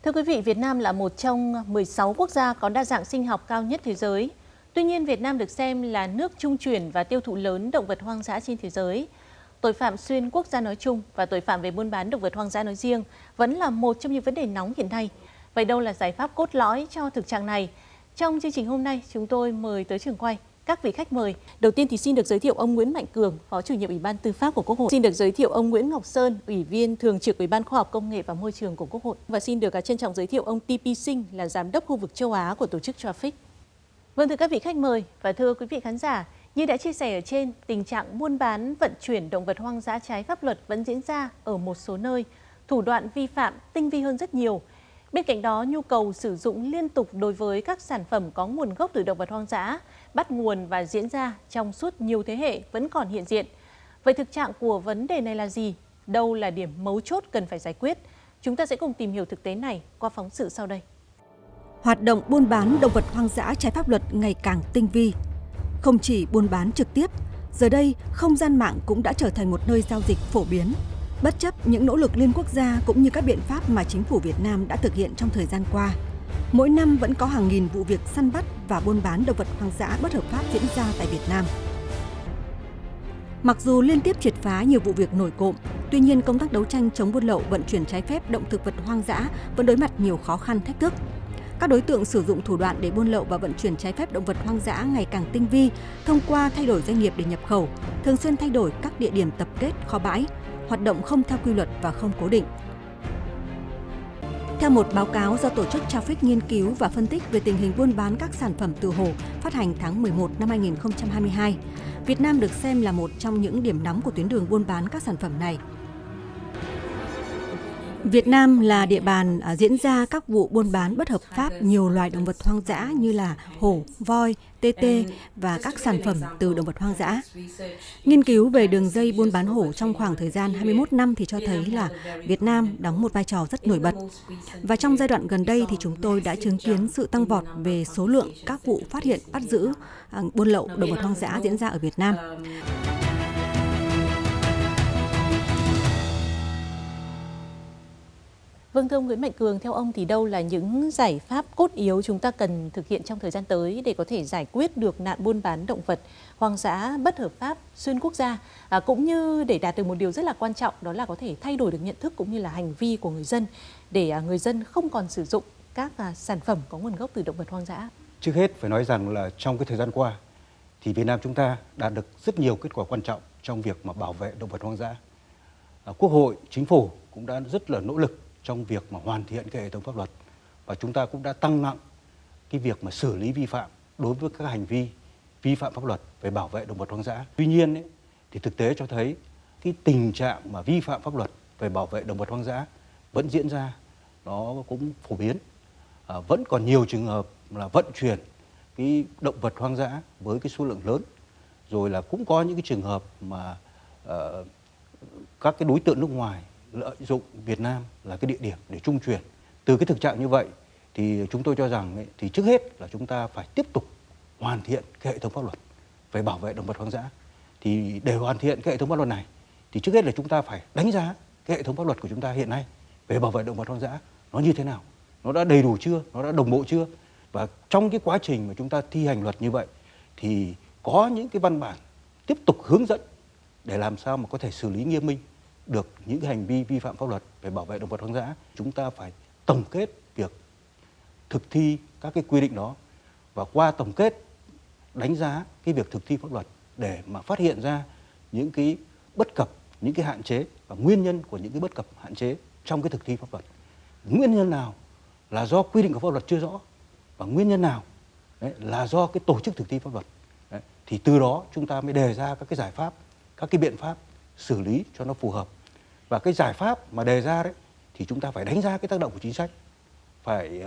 Thưa quý vị, Việt Nam là một trong 16 quốc gia có đa dạng sinh học cao nhất thế giới. Tuy nhiên, Việt Nam được xem là nước trung chuyển và tiêu thụ lớn động vật hoang dã trên thế giới. Tội phạm xuyên quốc gia nói chung và tội phạm về buôn bán động vật hoang dã nói riêng vẫn là một trong những vấn đề nóng hiện nay. Vậy đâu là giải pháp cốt lõi cho thực trạng này? Trong chương trình hôm nay, chúng tôi mời tới trường quay các vị khách mời. Đầu tiên thì xin được giới thiệu ông Nguyễn Mạnh Cường, Phó Chủ nhiệm Ủy ban Tư pháp của Quốc hội. Xin được giới thiệu ông Nguyễn Ngọc Sơn, Ủy viên Thường trực Ủy ban Khoa học Công nghệ và Môi trường của Quốc hội. Và xin được trân trọng giới thiệu ông TP Sinh là Giám đốc khu vực châu Á của tổ chức Traffic. Vâng, thưa các vị khách mời và thưa quý vị khán giả, như đã chia sẻ ở trên, tình trạng buôn bán, vận chuyển động vật hoang dã trái pháp luật vẫn diễn ra ở một số nơi, thủ đoạn vi phạm tinh vi hơn rất nhiều. Bên cạnh đó, nhu cầu sử dụng liên tục đối với các sản phẩm có nguồn gốc từ động vật hoang dã, bắt nguồn và diễn ra trong suốt nhiều thế hệ vẫn còn hiện diện. Vậy thực trạng của vấn đề này là gì? Đâu là điểm mấu chốt cần phải giải quyết? Chúng ta sẽ cùng tìm hiểu thực tế này qua phóng sự sau đây. Hoạt động buôn bán động vật hoang dã trái pháp luật ngày càng tinh vi. Không chỉ buôn bán trực tiếp, giờ đây không gian mạng cũng đã trở thành một nơi giao dịch phổ biến. Bất chấp những nỗ lực liên quốc gia cũng như các biện pháp mà chính phủ Việt Nam đã thực hiện trong thời gian qua, mỗi năm vẫn có hàng nghìn vụ việc săn bắt và buôn bán động vật hoang dã bất hợp pháp diễn ra tại Việt Nam. Mặc dù liên tiếp triệt phá nhiều vụ việc nổi cộm, tuy nhiên công tác đấu tranh chống buôn lậu vận chuyển trái phép động thực vật hoang dã vẫn đối mặt nhiều khó khăn thách thức. Các đối tượng sử dụng thủ đoạn để buôn lậu và vận chuyển trái phép động vật hoang dã ngày càng tinh vi thông qua thay đổi doanh nghiệp để nhập khẩu, thường xuyên thay đổi các địa điểm tập kết kho bãi, hoạt động không theo quy luật và không cố định. Theo một báo cáo do tổ chức Traffic nghiên cứu và phân tích về tình hình buôn bán các sản phẩm từ hổ phát hành tháng 11 năm 2022, Việt Nam được xem là một trong những điểm nóng của tuyến đường buôn bán các sản phẩm này. Việt Nam là địa bàn diễn ra các vụ buôn bán bất hợp pháp nhiều loài động vật hoang dã như là hổ, voi, tê tê và các sản phẩm từ động vật hoang dã. Nghiên cứu về đường dây buôn bán hổ trong khoảng thời gian 21 năm thì cho thấy là Việt Nam đóng một vai trò rất nổi bật. Và trong giai đoạn gần đây thì chúng tôi đã chứng kiến sự tăng vọt về số lượng các vụ phát hiện bắt giữ buôn lậu động vật hoang dã diễn ra ở Việt Nam. Vâng, thưa ông Nguyễn Mạnh Cường, theo ông thì đâu là những giải pháp cốt yếu chúng ta cần thực hiện trong thời gian tới để có thể giải quyết được nạn buôn bán động vật hoang dã bất hợp pháp xuyên quốc gia, cũng như để đạt được một điều rất là quan trọng, đó là có thể thay đổi được nhận thức cũng như là hành vi của người dân để người dân không còn sử dụng các sản phẩm có nguồn gốc từ động vật hoang dã? Trước hết phải nói rằng là trong cái thời gian qua thì Việt Nam chúng ta đạt được rất nhiều kết quả quan trọng trong việc mà bảo vệ động vật hoang dã. Quốc hội, chính phủ cũng đã rất là nỗ lực trong việc mà hoàn thiện cái hệ thống pháp luật, và chúng ta cũng đã tăng nặng cái việc mà xử lý vi phạm đối với các hành vi vi phạm pháp luật về bảo vệ động vật hoang dã. Tuy nhiên ấy, thì thực tế cho thấy cái tình trạng mà vi phạm pháp luật về bảo vệ động vật hoang dã vẫn diễn ra, nó cũng phổ biến. Vẫn còn nhiều trường hợp là vận chuyển cái động vật hoang dã với cái số lượng lớn, rồi là cũng có những cái trường hợp mà các cái đối tượng nước ngoài lợi dụng Việt Nam là cái địa điểm để trung chuyển. Từ cái thực trạng như vậy thì chúng tôi cho rằng ấy, thì trước hết là chúng ta phải tiếp tục hoàn thiện cái hệ thống pháp luật về bảo vệ động vật hoang dã. Thì để hoàn thiện cái hệ thống pháp luật này thì trước hết là chúng ta phải đánh giá cái hệ thống pháp luật của chúng ta hiện nay về bảo vệ động vật hoang dã nó như thế nào, nó đã đầy đủ chưa, nó đã đồng bộ chưa. Và trong cái quá trình mà chúng ta thi hành luật như vậy thì có những cái văn bản tiếp tục hướng dẫn để làm sao mà có thể xử lý nghiêm minh được những cái hành vi vi phạm pháp luật về bảo vệ động vật hoang dã. Chúng ta phải tổng kết việc thực thi các cái quy định đó, và qua tổng kết đánh giá cái việc thực thi pháp luật để mà phát hiện ra những cái bất cập, những cái hạn chế và nguyên nhân của những cái bất cập hạn chế trong cái thực thi pháp luật. Nguyên nhân nào là do quy định của pháp luật chưa rõ, và nguyên nhân nào là do cái tổ chức thực thi pháp luật. Thì từ đó chúng ta mới đề ra các cái giải pháp, các cái biện pháp xử lý cho nó phù hợp. Và cái giải pháp mà đề ra đấy thì chúng ta phải đánh giá cái tác động của chính sách, phải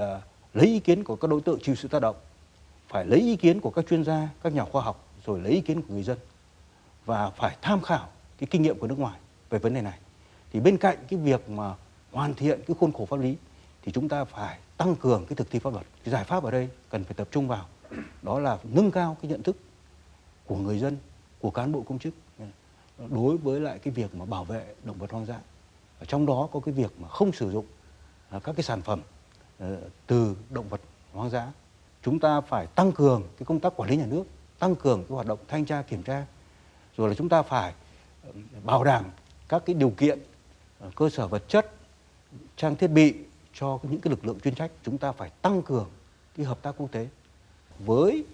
lấy ý kiến của các đối tượng chịu sự tác động, phải lấy ý kiến của các chuyên gia, các nhà khoa học, rồi lấy ý kiến của người dân, và phải tham khảo cái kinh nghiệm của nước ngoài về vấn đề này. Thì bên cạnh cái việc mà hoàn thiện cái khuôn khổ pháp lý thì chúng ta phải tăng cường cái thực thi pháp luật. Cái giải pháp ở đây cần phải tập trung vào đó là nâng cao cái nhận thức của người dân, của cán bộ công chức đối với lại cái việc mà bảo vệ động vật hoang dã. Ở trong đó có cái việc mà không sử dụng các cái sản phẩm từ động vật hoang dã. Chúng ta phải tăng cường cái công tác quản lý nhà nước, tăng cường cái hoạt động thanh tra kiểm tra, rồi là chúng ta phải bảo đảm các cái điều kiện cơ sở vật chất, trang thiết bị cho những cái lực lượng chuyên trách. Chúng ta phải tăng cường cái hợp tác quốc tế với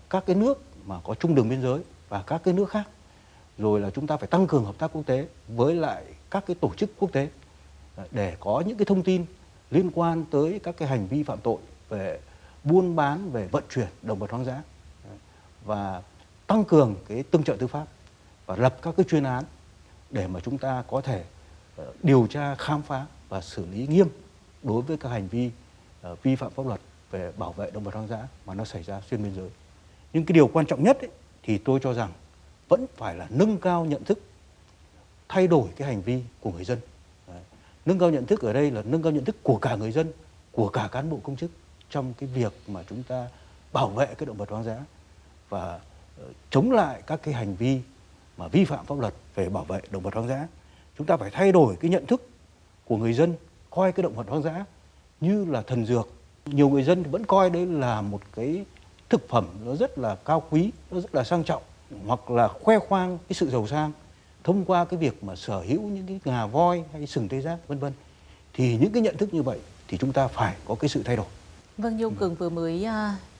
các cái nước mà có chung đường biên giới và các cái nước khác. Rồi là chúng ta phải tăng cường hợp tác quốc tế với lại các cái tổ chức quốc tế để có những cái thông tin liên quan tới các cái hành vi phạm tội về buôn bán, về vận chuyển động vật hoang dã, và tăng cường cái tương trợ tư pháp và lập các cái chuyên án để mà chúng ta có thể điều tra, khám phá và xử lý nghiêm đối với các hành vi vi phạm pháp luật về bảo vệ động vật hoang dã mà nó xảy ra xuyên biên giới. Nhưng cái điều quan trọng nhất ấy, thì tôi cho rằng vẫn phải là nâng cao nhận thức, thay đổi cái hành vi của người dân. Nâng cao nhận thức ở đây là nâng cao nhận thức của cả người dân, của cả cán bộ công chức trong cái việc mà chúng ta bảo vệ cái động vật hoang dã và chống lại các cái hành vi mà vi phạm pháp luật về bảo vệ động vật hoang dã. Chúng ta phải thay đổi cái nhận thức của người dân coi cái động vật hoang dã như là thần dược. Nhiều người dân vẫn coi đấy là một cái thực phẩm nó rất là cao quý, nó rất là sang trọng, hoặc là khoe khoang cái sự giàu sang thông qua cái việc mà sở hữu những cái ngà voi hay sừng tê giác vân vân. Thì những cái nhận thức như vậy thì chúng ta phải có cái sự thay đổi. Vâng, như ông Cường vừa mới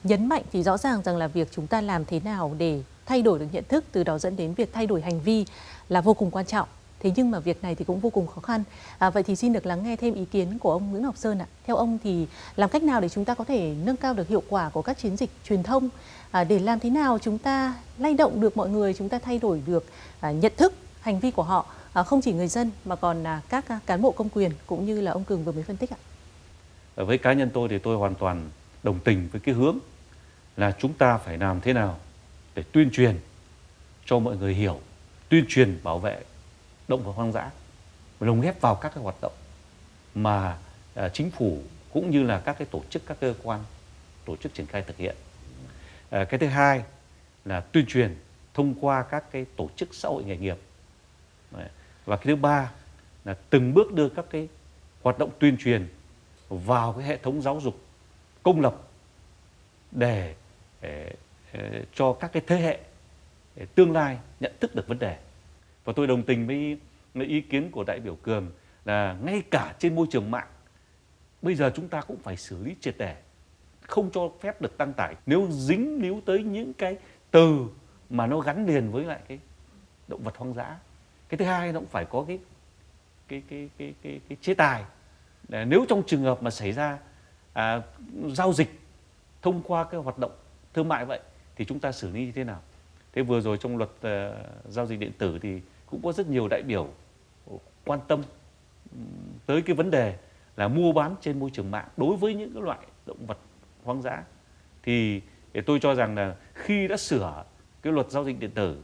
nhấn mạnh thì rõ ràng rằng là việc chúng ta làm thế nào để thay đổi được nhận thức, từ đó dẫn đến việc thay đổi hành vi là vô cùng quan trọng. Thế nhưng mà việc này thì cũng vô cùng khó khăn. Vậy thì xin được lắng nghe thêm ý kiến của ông Nguyễn Ngọc Sơn ạ. Theo ông thì làm cách nào để chúng ta có thể nâng cao được hiệu quả của các chiến dịch truyền thông, để làm thế nào chúng ta lay động được mọi người, chúng ta thay đổi được nhận thức, hành vi của họ, không chỉ người dân mà còn các cán bộ công quyền cũng như là ông Cường vừa mới phân tích ạ? Với cá nhân tôi thì tôi hoàn toàn đồng tình với cái hướng là chúng ta phải làm thế nào để tuyên truyền cho mọi người hiểu, tuyên truyền bảo vệ động vật hoang dã, lồng ghép vào các cái hoạt động mà chính phủ cũng như là các cái tổ chức, các cơ quan tổ chức triển khai thực hiện. Cái thứ hai là tuyên truyền thông qua các cái tổ chức xã hội nghề nghiệp. Và cái thứ ba là từng bước đưa các cái hoạt động tuyên truyền vào cái hệ thống giáo dục công lập để cho các cái thế hệ tương lai nhận thức được vấn đề. Và tôi đồng tình với ý kiến của đại biểu Cường là ngay cả trên môi trường mạng bây giờ chúng ta cũng phải xử lý triệt để, không cho phép được đăng tải nếu dính líu tới những cái từ mà nó gắn liền với lại cái động vật hoang dã. Cái thứ hai nó cũng phải có cái chế tài để nếu trong trường hợp mà xảy ra giao dịch thông qua cái hoạt động thương mại vậy thì chúng ta xử lý như thế nào. Thế vừa rồi trong luật giao dịch điện tử thì cũng có rất nhiều đại biểu quan tâm tới cái vấn đề là mua bán trên môi trường mạng đối với những cái loại động vật hoang dã. Thì tôi cho rằng là khi đã sửa cái luật giao dịch điện tử,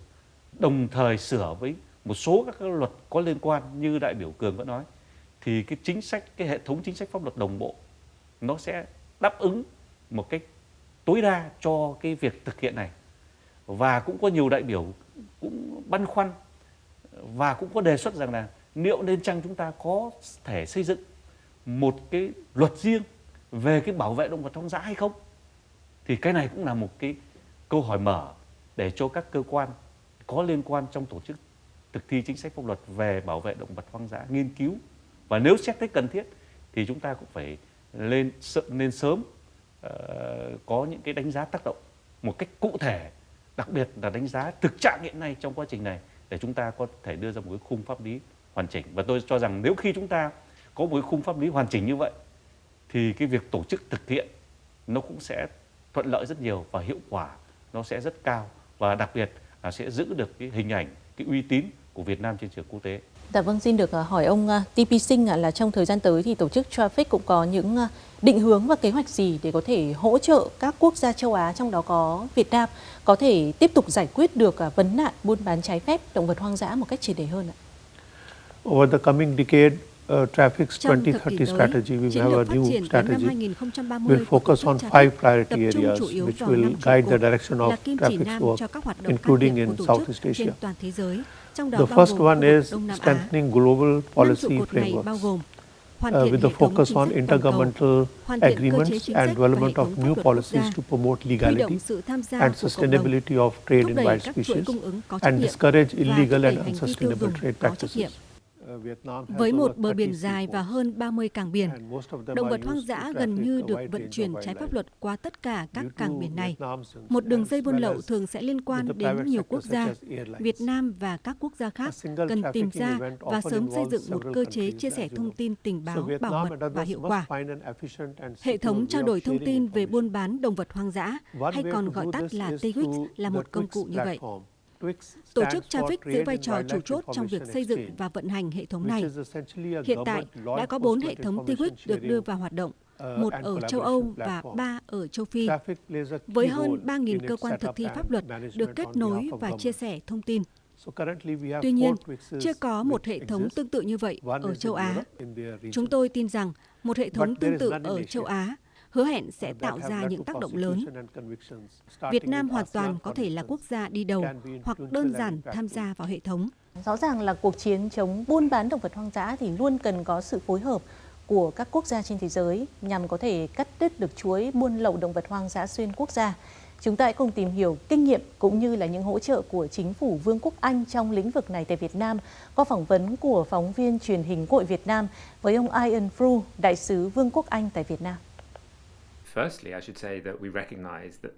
đồng thời sửa với một số các cái luật có liên quan như đại biểu Cường vẫn nói, thì cái chính sách, cái hệ thống chính sách pháp luật đồng bộ nó sẽ đáp ứng một cách tối đa cho cái việc thực hiện này. Và cũng có nhiều đại biểu cũng băn khoăn và cũng có đề xuất rằng là liệu nên chăng chúng ta có thể xây dựng một cái luật riêng về cái bảo vệ động vật hoang dã hay không. Thì cái này cũng là một cái câu hỏi mở để cho các cơ quan có liên quan trong tổ chức thực thi chính sách pháp luật về bảo vệ động vật hoang dã nghiên cứu. Và nếu xét thấy cần thiết thì chúng ta cũng phải nên sớm có những cái đánh giá tác động một cách cụ thể, đặc biệt là đánh giá thực trạng hiện nay trong quá trình này để chúng ta có thể đưa ra một cái khung pháp lý hoàn chỉnh. Và tôi cho rằng nếu khi chúng ta có một cái khung pháp lý hoàn chỉnh như vậy thì cái việc tổ chức thực hiện nó cũng sẽ thuận lợi rất nhiều và hiệu quả nó sẽ rất cao, và đặc biệt là sẽ giữ được cái hình ảnh, cái uy tín của Việt Nam trên trường quốc tế. Dạ vâng, xin được hỏi ông TP Sinh là trong thời gian tới thì tổ chức Traffic cũng có những định hướng và kế hoạch gì để có thể hỗ trợ các quốc gia châu Á, trong đó có Việt Nam, có thể tiếp tục giải quyết được vấn nạn buôn bán trái phép động vật hoang dã một cách triệt để hơn ạ? Over the coming decade, Traffic's 2030 strategy, we will have a new strategy. We'll focus on 5 priority areas which will guide the direction of Traffic's work, including in Southeast Asia. The first one is strengthening global policy frameworks. with the focus on intergovernmental agreements and development of new policies to promote legality and sustainability of trade in wild species and discourage illegal and unsustainable trade practices. Với một bờ biển dài và hơn 30 cảng biển, động vật hoang dã gần như được vận chuyển trái pháp luật qua tất cả các cảng biển này. Một đường dây buôn lậu thường sẽ liên quan đến nhiều quốc gia. Việt Nam và các quốc gia khác cần tìm ra và sớm xây dựng một cơ chế chia sẻ thông tin tình báo bảo mật và hiệu quả. Hệ thống trao đổi thông tin về buôn bán động vật hoang dã, hay còn gọi tắt là TWIX, là một công cụ như vậy. Tổ chức TRAFFIC giữ vai trò chủ chốt trong việc xây dựng và vận hành hệ thống này. Hiện tại, đã có 4 hệ thống TWIX được đưa vào hoạt động, 1 ở châu Âu và 3 ở châu Phi, với hơn 3.000 cơ quan thực thi pháp luật được kết nối và chia sẻ thông tin. Tuy nhiên, chưa có một hệ thống tương tự như vậy ở châu Á. Chúng tôi tin rằng một hệ thống tương tự ở châu Á hứa hẹn sẽ tạo ra những tác động lớn. Việt Nam hoàn toàn có thể là quốc gia đi đầu hoặc đơn giản tham gia vào hệ thống. Rõ ràng là cuộc chiến chống buôn bán động vật hoang dã thì luôn cần có sự phối hợp của các quốc gia trên thế giới nhằm có thể cắt đứt được chuỗi buôn lậu động vật hoang dã xuyên quốc gia. Chúng ta hãy cùng tìm hiểu kinh nghiệm cũng như là những hỗ trợ của chính phủ Vương quốc Anh trong lĩnh vực này tại Việt Nam qua phỏng vấn của phóng viên truyền hình Quốc hội Việt Nam với ông Ian Frew, đại sứ Vương quốc Anh tại Việt Nam.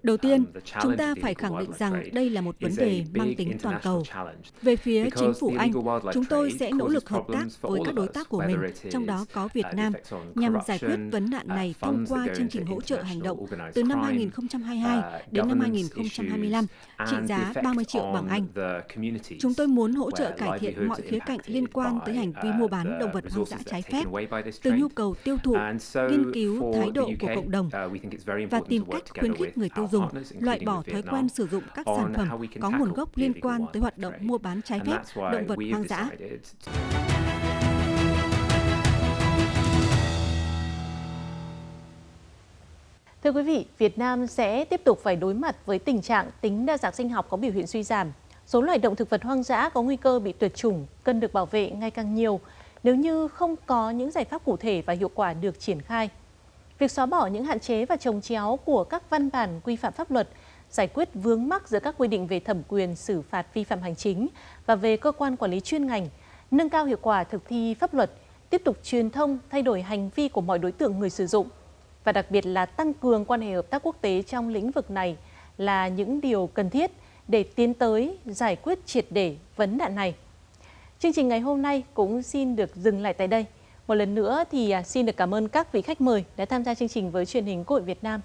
Đầu tiên, chúng ta phải khẳng định rằng đây là một vấn đề mang tính toàn cầu. Về phía chính phủ Anh, chúng tôi sẽ nỗ lực hợp tác với các đối tác của mình, trong đó có Việt Nam, nhằm giải quyết vấn nạn này thông qua chương trình hỗ trợ hành động từ năm 2022 đến năm 2025, trị giá 30 triệu bảng Anh. Chúng tôi muốn hỗ trợ cải thiện mọi khía cạnh liên quan tới hành vi mua bán động vật hoang dã trái phép, từ nhu cầu tiêu thụ, nghiên cứu thái độ của cộng đồng, và tìm cách khuyến khích người tiêu dùng loại bỏ thói quen sử dụng các sản phẩm có nguồn gốc liên quan tới hoạt động mua bán trái phép động vật hoang dã. Thưa quý vị, Việt Nam sẽ tiếp tục phải đối mặt với tình trạng tính đa dạng sinh học có biểu hiện suy giảm. Số loài động thực vật hoang dã có nguy cơ bị tuyệt chủng cần được bảo vệ ngày càng nhiều nếu như không có những giải pháp cụ thể và hiệu quả được triển khai. Việc xóa bỏ những hạn chế và chồng chéo của các văn bản quy phạm pháp luật, giải quyết vướng mắc giữa các quy định về thẩm quyền xử phạt vi phạm hành chính và về cơ quan quản lý chuyên ngành, nâng cao hiệu quả thực thi pháp luật, tiếp tục truyền thông, thay đổi hành vi của mọi đối tượng người sử dụng, và đặc biệt là tăng cường quan hệ hợp tác quốc tế trong lĩnh vực này là những điều cần thiết để tiến tới giải quyết triệt để vấn nạn này. Chương trình ngày hôm nay cũng xin được dừng lại tại đây. Một lần nữa thì xin được cảm ơn các vị khách mời đã tham gia chương trình với truyền hình Quốc hội Việt Nam.